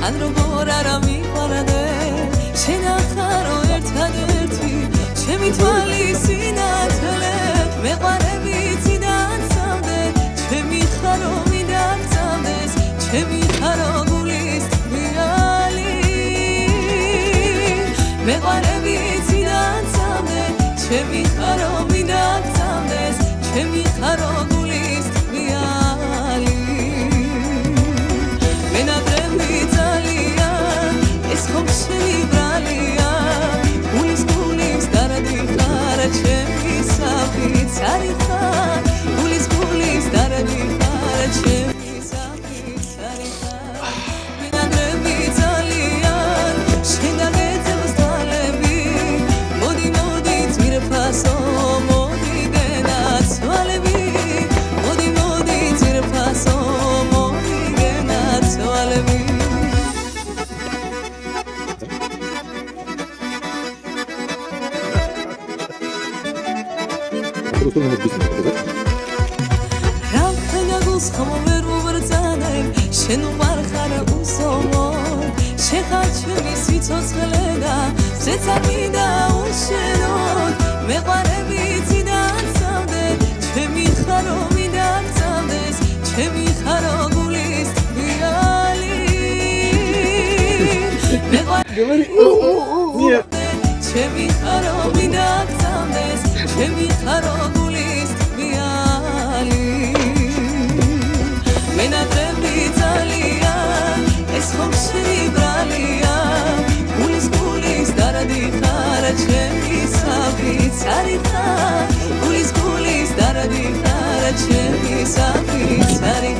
თან როგორ არა მიყვარდე შენ ახარო ერთადერთი ჩემი თვალის სინათლე მეყვარებიცი დაცავდე ჩემი ხარო მიდაგწავდეს ჩემი ხარო გულის თვიალი მეყვარებიცი დაცავდე ჩემი ხარო მიდაგწავდეს ჩემი ხარო გულის თვიალი მენატრები ძალიან ეს ხომ შენი ბრალია გულის დარადი ხარ ჩემი საფიცარი ხარ გულის დარადი ხარ ჩემი საფიცარი ხარ მენატრები ძალიან შენ დაგეძებს თვალები მოდი ძირფასო მოდი გენაცვალები მოდი ძირფასო მოდი გენაცვალები შენ უყვარ ხარ უსომოდ შეხარ ჩემი სიცოცხლე და ზეცამიდა უშენოდ მეყვარებიცი დაცავდე ჩემი ხარო მიდაგწავდეს ჩემი ხარო გულის თვიალი ჩემი ხარო მიდაგწავდეს ჩემი ხარო გულის თვიალი მენატრები ძალიან ეს ხომ შენი ბრალია გულის დარადი ხარ ჩემი საფიცარი ხარ გულის დარადი ხარ ჩემი საფიცარი